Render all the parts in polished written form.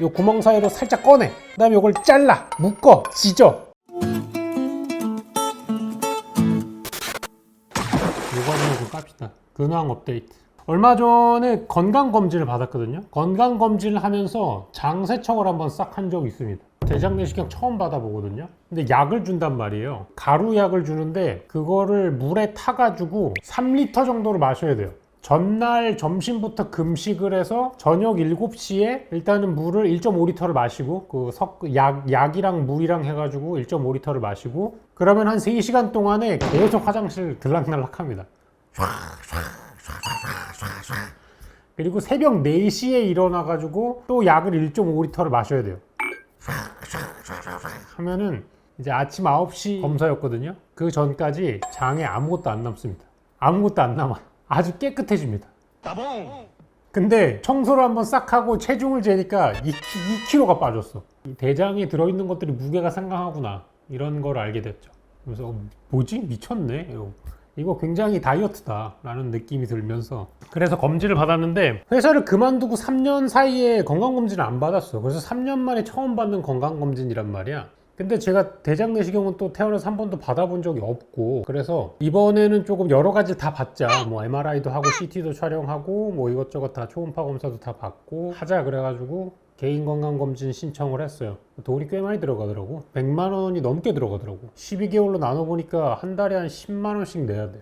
요 구멍 사이로 살짝 꺼내. 그 다음에 요걸 잘라, 묶어, 찢어. 요거는 좀 깝시다. 근황 업데이트. 얼마 전에 건강검진을 받았거든요. 건강검진을 하면서 장세척을 한번 싹 한 적이 있습니다. 대장내시경 처음 받아보거든요. 근데 약을 준단 말이에요. 가루약을 주는데 그거를 물에 타가지고 3리터 정도를 마셔야 돼요. 전날 점심부터 금식을 해서 저녁 7시에 일단은 물을 1.5리터를 마시고 약이랑 물이랑 해가지고 1.5리터를 마시고 그러면 한 3시간 동안에 계속 화장실 들락날락 합니다. 그리고 새벽 4시에 일어나가지고 또 약을 1.5리터를 마셔야 돼요. 하면은 이제 아침 9시 검사였거든요. 그 전까지 장에 아무것도 안 남습니다. 아무것도 안 남아. 아주 깨끗해집니다. 근데 청소를 한번 싹 하고 체중을 재니까 2kg가 빠졌어. 대장에 들어있는 것들이 무게가 상당하구나, 이런 걸 알게 됐죠. 그래서 뭐지? 미쳤네. 이거 굉장히 다이어트다 라는 느낌이 들면서 그래서 검진을 받았는데 회사를 그만두고 3년 사이에 건강검진을 안 받았어. 그래서 3년 만에 처음 받는 건강검진이란 말이야. 근데 제가 대장내시경은 또 태어나서 한 번도 받아본 적이 없고 그래서 이번에는 조금 여러 가지를 다 받자. 뭐 MRI도 하고 CT도 촬영하고 뭐 이것저것 다 초음파 검사도 다 받고 하자 그래가지고 개인 건강검진 신청을 했어요. 돈이 꽤 많이 들어가더라고. 100만 원이 넘게 들어가더라고. 12개월로 나눠보니까 한 달에 한 10만 원씩 내야 돼.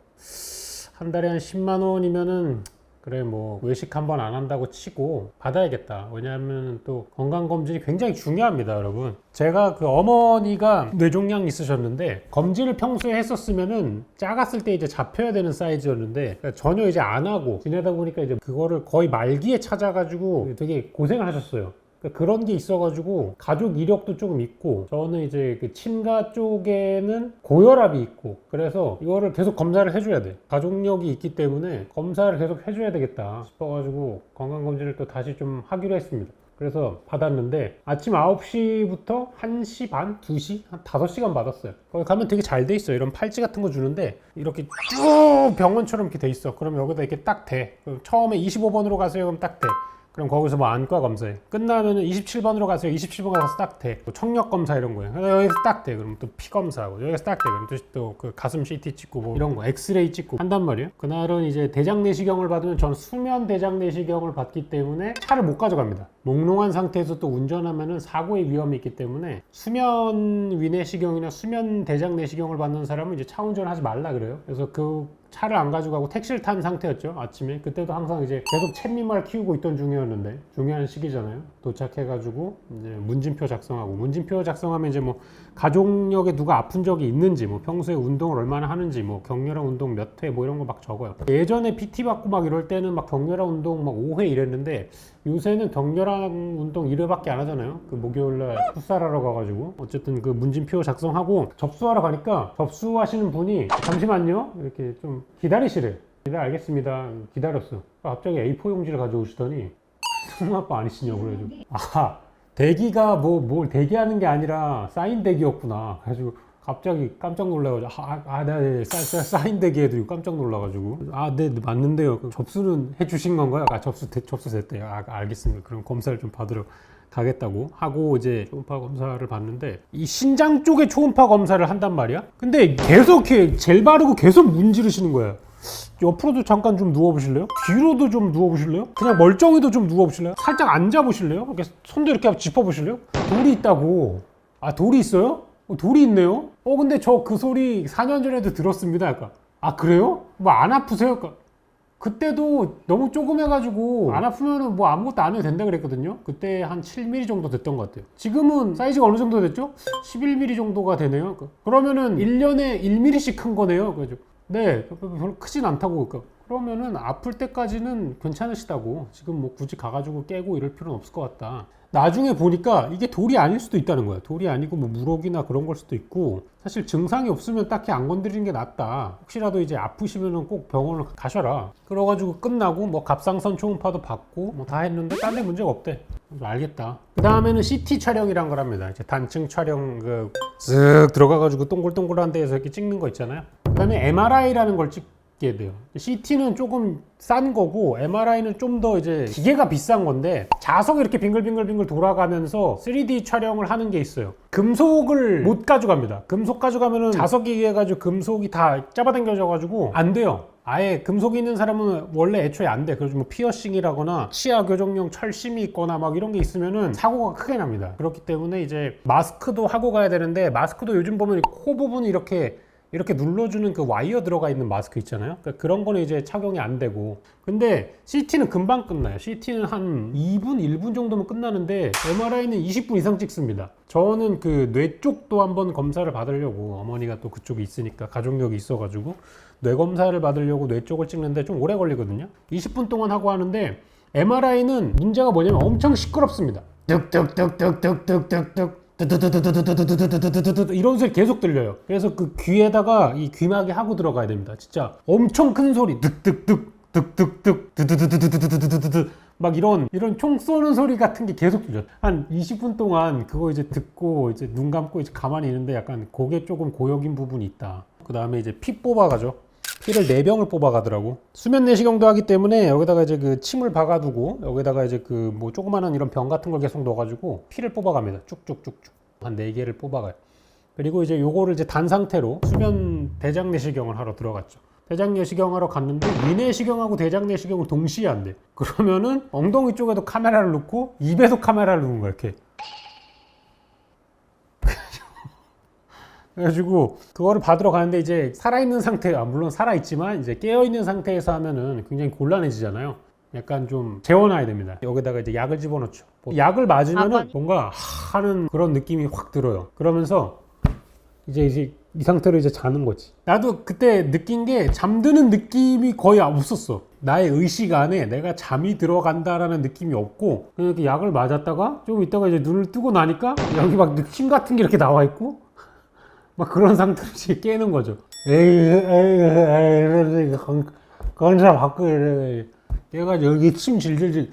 한 달에 한 10만 원이면은 그래 뭐 외식 한 번 안 한다고 치고 받아야겠다. 왜냐하면 또 건강검진이 굉장히 중요합니다, 여러분. 제가 그 어머니가 뇌종양 있으셨는데 검진을 평소에 했었으면은 작았을 때 이제 잡혀야 되는 사이즈였는데 그러니까 전혀 이제 안 하고 지내다 보니까 이제 그거를 거의 말기에 찾아가지고 되게 고생을 하셨어요. 그런 게 있어가지고 가족 이력도 조금 있고 저는 이제 그 친가 쪽에는 고혈압이 있고 그래서 이거를 계속 검사를 해줘야 돼. 가족력이 있기 때문에 검사를 계속 해줘야 되겠다 싶어가지고 건강검진을 또 다시 좀 하기로 했습니다. 그래서 받았는데 아침 9시부터 1시 반? 2시? 한 5시간 받았어요. 거기 가면 되게 잘 돼 있어요. 이런 팔찌 같은 거 주는데 이렇게 쭉 병원처럼 이렇게 돼 있어. 그럼 여기다 이렇게 딱 대. 처음에 25번으로 가세요. 그럼 딱 대. 그럼 거기서 뭐 안과 검사해. 끝나면은 27번으로 가세요. 27번 가서 딱 돼. 뭐 청력 검사 이런 거예요. 여기서 딱 돼. 그럼 또 피 검사하고 여기서 딱 돼. 그럼 또 그 가슴 CT 찍고 뭐 이런 거 엑스레이 찍고 한단 말이에요. 그날은 이제 대장 내시경을 받으면 전 수면 대장 내시경을 받기 때문에 차를 못 가져갑니다. 몽롱한 상태에서 또 운전하면은 사고의 위험이 있기 때문에 수면 위내시경이나 수면 대장 내시경을 받는 사람은 이제 차 운전을 하지 말라 그래요. 그래서 그 차를 안 가져가고 택시를 탄 상태였죠. 아침에 그때도 항상 이제 계속 챗미말 키우고 있던 중이었는데 중요한 시기잖아요. 도착해가지고 이제 문진표 작성하고 문진표 작성하면 이제 뭐 가족력에 누가 아픈 적이 있는지 뭐 평소에 운동을 얼마나 하는지 뭐 격렬한 운동 몇 회 뭐 이런 거 막 적어요. 예전에 PT 받고 막 이럴 때는 막 격렬한 운동 막 5회 이랬는데 요새는 격렬한 운동 1회밖에 안 하잖아요. 그 목요일날 풋살하러 가가지고 어쨌든 그 문진표 작성하고 접수하러 가니까 접수하시는 분이 잠시만요 이렇게 좀 기다리시래. 네 알겠습니다. 기다렸어. 갑자기 A4 용지를 가져오시더니 승아빠 아니시냐고 그래가지고 아 대기가 뭘 대기하는 게 아니라 사인 대기였구나. 그래가지고 갑자기 깜짝 놀라가지고 네, 사인 대기 해드리고 깜짝 놀라가지고 네 맞는데요. 접수는 해주신 건가요? 접수 됐대요. 알겠습니다. 그럼 검사를 좀 받으러 가겠다고 하고 이제 초음파 검사를 받는데 이 신장 쪽에 초음파 검사를 한단 말이야. 근데 계속 젤 바르고 계속 문지르시는 거야. 옆으로도 잠깐 좀 누워보실래요? 뒤로도 좀 누워보실래요? 그냥 멀쩡히도 좀 누워보실래요? 살짝 앉아보실래요? 이렇게 손도 이렇게 짚어보실래요? 돌이 있다고. 돌이 있어요? 돌이 있네요? 근데 저 그 소리 4년 전에도 들었습니다. 약간 그래요? 뭐 안 아프세요? 그때도 너무 조그매가지고 안 아프면은 뭐 아무것도 안 해도 된다 그랬거든요. 그때 한 7mm 정도 됐던 것 같아요. 지금은 사이즈가 어느 정도 됐죠? 11mm 정도가 되네요. 그러면은 1년에 1mm씩 큰 거네요. 그래가지고 네, 별로 크진 않다고. 그러면은 아플 때까지는 괜찮으시다고. 지금 뭐 굳이 가가지고 깨고 이럴 필요는 없을 것 같다. 나중에 보니까 이게 돌이 아닐 수도 있다는 거야. 돌이 아니고 뭐 물혹이나 그런 걸 수도 있고 사실 증상이 없으면 딱히 안 건드리는 게 낫다. 혹시라도 이제 아프시면은 꼭 병원을 가셔라. 그래가지고 끝나고 뭐 갑상선 초음파도 받고 뭐 다 했는데 딴 데 문제가 없대. 알겠다. 그 다음에는 CT 촬영이란 걸 합니다. 이제 단층 촬영 쓱 들어가가지고 동글동글한 데에서 이렇게 찍는 거 있잖아요. 그 다음에 MRI라는 걸 받게 돼요. CT는 조금 싼 거고 MRI는 좀 더 이제 기계가 비싼 건데 자석이 이렇게 빙글빙글빙글 돌아가면서 3D 촬영을 하는 게 있어요. 금속을 못 가져갑니다. 금속 가져가면은 자석이 해가지고 금속이 다 잡아당겨져 가지고 안 돼요. 아예 금속이 있는 사람은 원래 애초에 안 돼. 그래서 뭐 피어싱이라거나 치아 교정용 철심이 있거나 막 이런 게 있으면은 사고가 크게 납니다. 그렇기 때문에 이제 마스크도 하고 가야 되는데, 마스크도 요즘 보면 코 부분이 이렇게 눌러주는 그 와이어 들어가 있는 마스크 있잖아요. 그러니까 그런 거는 이제 착용이 안 되고. 근데 CT는 금방 끝나요. CT는 한 2분, 1분 정도면 끝나는데 MRI는 20분 이상 찍습니다. 저는 그 뇌 쪽도 한번 검사를 받으려고, 어머니가 또 그쪽에 있으니까 가족력이 있어가지고 뇌 검사를 받으려고 뇌 쪽을 찍는데 좀 오래 걸리거든요. 20분 동안 하고 하는데 MRI는 문제가 뭐냐면 엄청 시끄럽습니다. 뚝뚝뚝뚝뚝뚝뚝뚝 이런 소리 계속 들려요. 그래서 그 귀에다가 이 귀마개 하고 들어가야 됩니다. 진짜 엄청 큰 소리, 득득득 득득득 드드드드드드드드드드 막 이런 총 쏘는 소리 같은 게 계속 들려. 한 20분 동안 그거 이제 듣고 이제 눈 감고 이제 가만히 있는데 약간 그게 조금 고역인 부분이 있다. 그 다음에 이제 피 뽑아가죠. 피를 4병을 뽑아가더라고. 수면 내시경도 하기 때문에 여기다가 이제 그 침을 박아두고 여기다가 이제 그 뭐 조그마한 이런 병 같은 걸 계속 넣어가지고 피를 뽑아갑니다. 쭉쭉쭉쭉 한 4개를 뽑아가요. 그리고 이제 요거를 이제 단 상태로 수면 대장 내시경을 하러 들어갔죠. 대장 내시경 하러 갔는데 위내시경하고 대장 내시경을 동시에 한대. 그러면은 엉덩이 쪽에도 카메라를 놓고 입에도 카메라를 놓는 거야 이렇게. 그래가지고 그거를 받으러 가는데 이제 살아있는 상태, 물론 살아있지만 이제 깨어있는 상태에서 하면은 굉장히 곤란해지잖아요. 약간 좀 재워놔야 됩니다. 여기다가 이제 약을 집어넣죠. 약을 맞으면은 뭔가 하는 그런 느낌이 확 들어요. 그러면서 이제 이 상태로 이제 자는 거지. 나도 그때 느낀 게 잠드는 느낌이 거의 없었어. 나의 의식 안에 내가 잠이 들어간다라는 느낌이 없고, 그냥 이렇게 약을 맞았다가 좀 있다가 이제 눈을 뜨고 나니까 여기 막 침 같은 게 이렇게 나와 있고 막 그런 상태로 이제 깨는 거죠. 에이, 건사 받고 이래. 깨가지고 여기 침 질질질.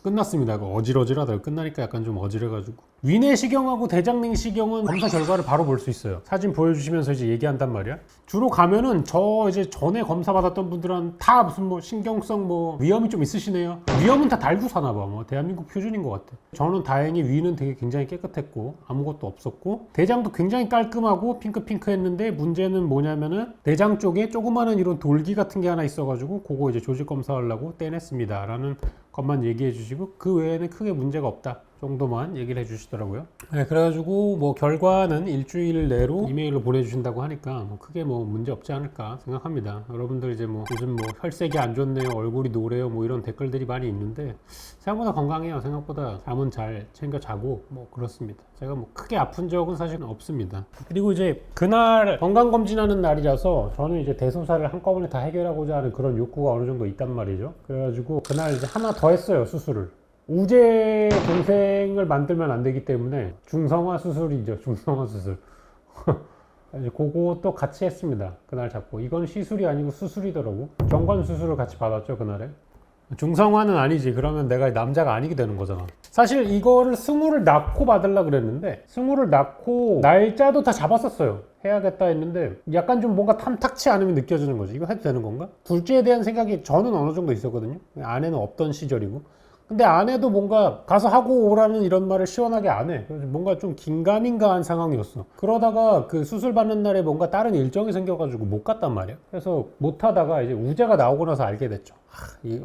끝났습니다. 어질어질하다. 끝나니까 약간 좀 어질해가지고. 위내시경하고 대장내시경은 검사 결과를 바로 볼 수 있어요. 사진 보여주시면서 이제 얘기한단 말이야. 주로 가면은 저 이제 전에 검사 받았던 분들은 다 무슨 뭐 신경성 뭐 위험이 좀 있으시네요. 위험은 다 달고 사나 봐. 뭐 대한민국 표준인 것 같아. 저는 다행히 위는 되게 굉장히 깨끗했고 아무것도 없었고, 대장도 굉장히 깔끔하고 핑크핑크했는데 문제는 뭐냐면은 대장 쪽에 조그마한 이런 돌기 같은 게 하나 있어가지고 그거 이제 조직 검사하려고 떼냈습니다 라는 것만 얘기해 주시고, 그 외에는 크게 문제가 없다 정도만 얘기를 해주시더라고요. 네, 그래가지고 뭐 결과는 일주일 내로 이메일로 보내주신다고 하니까 뭐 크게 뭐 문제 없지 않을까 생각합니다. 여러분들 이제 뭐 요즘 뭐 혈색이 안 좋네요, 얼굴이 노래요, 뭐 이런 댓글들이 많이 있는데 생각보다 건강해요. 생각보다 잠은 잘 챙겨 자고 뭐 그렇습니다. 제가 뭐 크게 아픈 적은 사실은 없습니다. 그리고 이제 그날 건강검진하는 날이라서 저는 이제 대소사를 한꺼번에 다 해결하고자 하는 그런 욕구가 어느 정도 있단 말이죠. 그래가지고 그날 이제 하나 더 했어요, 수술을. 우재 동생을 만들면 안 되기 때문에 중성화 수술이죠. 중성화 수술. 이제 그것도 같이 했습니다. 그날 잡고. 이건 시술이 아니고 수술이더라고. 정관 수술을 같이 받았죠, 그날에. 중성화는 아니지. 그러면 내가 남자가 아니게 되는 거잖아. 사실 이거를 스물을 낳고 받으려고 그랬는데, 스물을 낳고 날짜도 다 잡았었어요. 해야겠다 했는데 약간 좀 뭔가 탐탁치 않음이 느껴지는 거지. 이거 해도 되는 건가? 둘째에 대한 생각이 저는 어느 정도 있었거든요. 아내는 없던 시절이고. 근데 아내도 뭔가 가서 하고 오라는 이런 말을 시원하게 안 해. 그래서 뭔가 좀 긴가민가한 상황이었어. 그러다가 그 수술 받는 날에 뭔가 다른 일정이 생겨가지고 못 갔단 말이야. 그래서 못 하다가 이제 우재가 나오고 나서 알게 됐죠.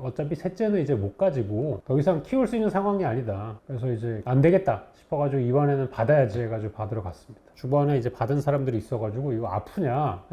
어차피 셋째는 이제 못 가지고 더 이상 키울 수 있는 상황이 아니다. 그래서 이제 안 되겠다 싶어가지고 이번에는 받아야지 해가지고 받으러 갔습니다. 주변에 이제 받은 사람들이 있어가지고 이거 아프냐가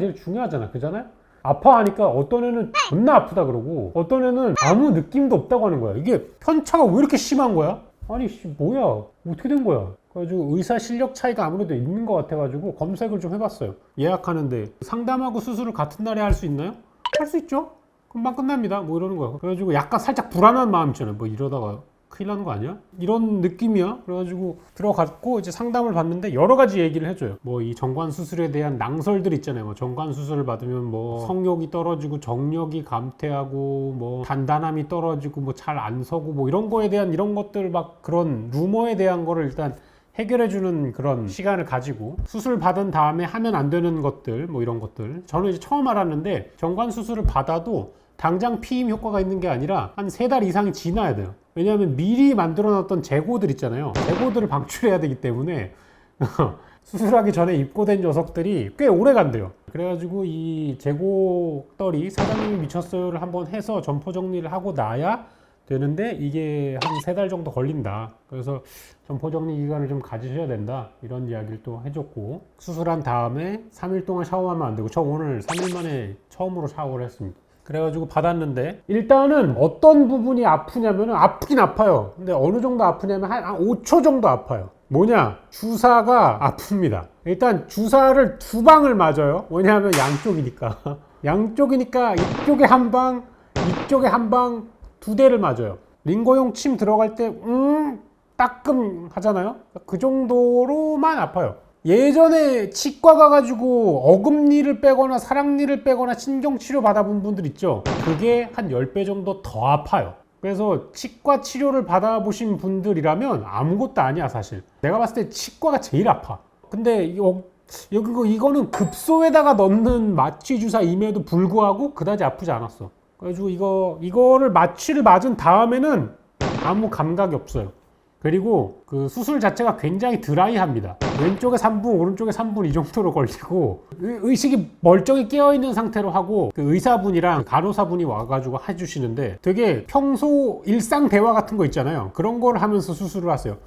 제일 중요하잖아. 그잖아요? 아파하니까 어떤 애는 존나 아프다 그러고 어떤 애는 아무 느낌도 없다고 하는 거야. 이게 편차가 왜 이렇게 심한 거야? 아니 뭐야, 어떻게 된 거야? 그래가지고 의사 실력 차이가 아무래도 있는 것 같아가지고 검색을 좀 해봤어요. 예약하는데 상담하고 수술을 같은 날에 할 수 있나요? 할 수 있죠. 금방 끝납니다. 뭐 이러는 거야. 그래가지고 약간 살짝 불안한 마음 있잖아요. 뭐 이러다가 큰일 나는 거 아니야? 이런 느낌이야. 그래가지고 들어갔고 이제 상담을 받는데 여러 가지 얘기를 해줘요. 뭐 이 정관 수술에 대한 낭설들 있잖아요. 뭐 정관 수술을 받으면 뭐 성욕이 떨어지고 정력이 감퇴하고 뭐 단단함이 떨어지고 뭐 잘 안 서고 뭐 이런 거에 대한 이런 것들 막 그런 루머에 대한 거를 일단 해결해주는 그런 시간을 가지고 수술 받은 다음에 하면 안 되는 것들 뭐 이런 것들 저는 이제 처음 알았는데 정관 수술을 받아도 당장 피임 효과가 있는 게 아니라 한 3달 이상이 지나야 돼요. 왜냐하면 미리 만들어 놨던 재고들 있잖아요. 재고들을 방출해야 되기 때문에 수술하기 전에 입고된 녀석들이 꽤 오래 간대요. 그래가지고 이 재고떨이 사장님이 미쳤어요를 한번 해서 점포 정리를 하고 나야 되는데 이게 한 3달 정도 걸린다. 그래서 점포 정리 기간을 좀 가지셔야 된다. 이런 이야기를 또 해줬고 수술한 다음에 3일 동안 샤워하면 안 되고 저 오늘 3일 만에 처음으로 샤워를 했습니다. 그래가지고 받았는데 일단은 어떤 부분이 아프냐면 아프긴 아파요. 근데 어느 정도 아프냐면 한 5초 정도 아파요. 뭐냐? 주사가 아픕니다. 일단 주사를 2방을 맞아요. 왜냐하면 양쪽이니까. 양쪽이니까 이쪽에 한 방, 이쪽에 한 방, 2대를 맞아요. 링거용 침 들어갈 때 따끔 하잖아요. 그 정도로만 아파요. 예전에 치과 가가지고 어금니를 빼거나 사랑니를 빼거나 신경치료 받아본 분들 있죠. 그게 한 10배 정도 더 아파요. 그래서 치과 치료를 받아보신 분들이라면 아무것도 아니야 사실. 내가 봤을 때 치과가 제일 아파. 근데 이거는 급소에다가 넣는 마취 주사임에도 불구하고 그다지 아프지 않았어. 그래가지고 이거를 마취를 맞은 다음에는 아무 감각이 없어요. 그리고 그 수술 자체가 굉장히 드라이합니다. 왼쪽에 3분, 오른쪽에 3분 이 정도로 걸리고 의식이 멀쩡히 깨어있는 상태로 하고 그 의사분이랑 간호사분이 와가지고 해주시는데 되게 평소 일상 대화 같은 거 있잖아요. 그런 걸 하면서 수술을 하세요.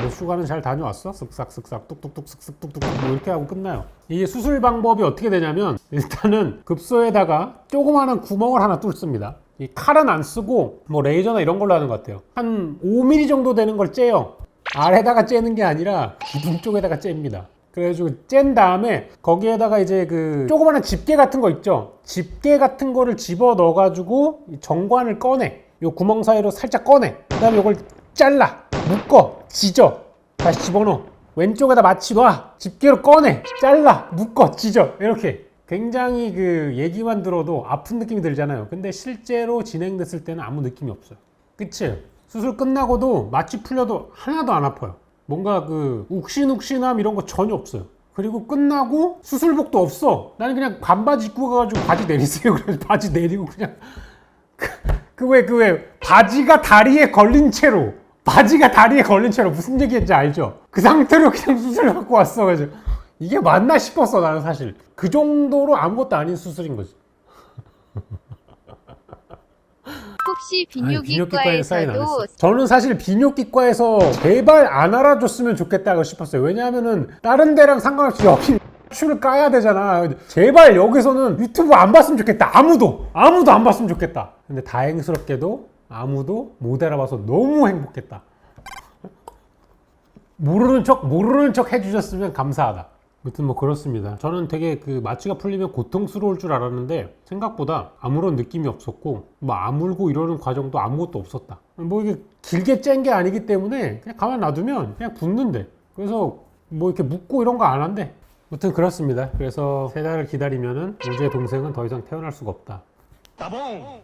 휴가는 잘 다녀왔어? 쓱싹쓱싹 뚝뚝뚝 쓱쓱 뚝뚝뚝 뭐 이렇게 하고 끝나요. 이게 수술 방법이 어떻게 되냐면 일단은 급소에다가 조그마한 구멍을 하나 뚫습니다. 이 칼은 안 쓰고 뭐 레이저나 이런 걸로 하는 것 같아요. 한 5mm 정도 되는 걸 째요. 아래다가 째는 게 아니라 기둥 쪽에다가 잽니다. 그래가지고 짠 다음에 거기에다가 이제 그 조그마한 집게 같은 거 있죠. 집게 같은 거를 집어 넣어가지고 정관을 꺼내. 요 구멍 사이로 살짝 꺼내. 그 다음에 이걸 잘라, 묶어, 지져, 다시 집어넣어. 왼쪽에다 마취 놔. 집게로 꺼내, 잘라, 묶어, 지져. 이렇게. 굉장히 그 얘기만 들어도 아픈 느낌이 들잖아요. 근데 실제로 진행됐을 때는 아무 느낌이 없어요. 끝이에요. 수술 끝나고도 마취 풀려도 하나도 안 아파요. 뭔가 그 욱신욱신함 이런 거 전혀 없어요. 그리고 끝나고 수술복도 없어. 나는 그냥 반바지 입고 가가지고 바지 내리세요. 그래서 바지 내리고 그냥 그 왜 바지가 다리에 걸린 채로 무슨 얘기인지 알죠? 그 상태로 그냥 수술 받고 왔어. 그래서 이게 맞나 싶었어. 나는 사실 그 정도로 아무것도 아닌 수술인 거지. 혹시 비뇨기과에서도 저는 사실 비뇨기과에서 제발 안 알아줬으면 좋겠다고 싶었어요. 왜냐하면은 다른 데랑 상관없이 여기 추를 까야 되잖아. 제발 여기서는 유튜브 안 봤으면 좋겠다. 아무도 안 봤으면 좋겠다. 근데 다행스럽게도 아무도 못 알아봐서 너무 행복했다. 모르는 척 해주셨으면 감사하다. 아무튼 뭐 그렇습니다. 저는 되게 그 마취가 풀리면 고통스러울 줄 알았는데 생각보다 아무런 느낌이 없었고 뭐 아물고 이러는 과정도 아무것도 없었다. 뭐 이게 길게 짠 게 아니기 때문에 그냥 가만 놔두면 그냥 붓는데, 그래서 뭐 이렇게 묶고 이런 거 안 한대. 아무튼 그렇습니다. 그래서 3달을 기다리면은 우주의 동생은 더 이상 태어날 수가 없다. 따봉!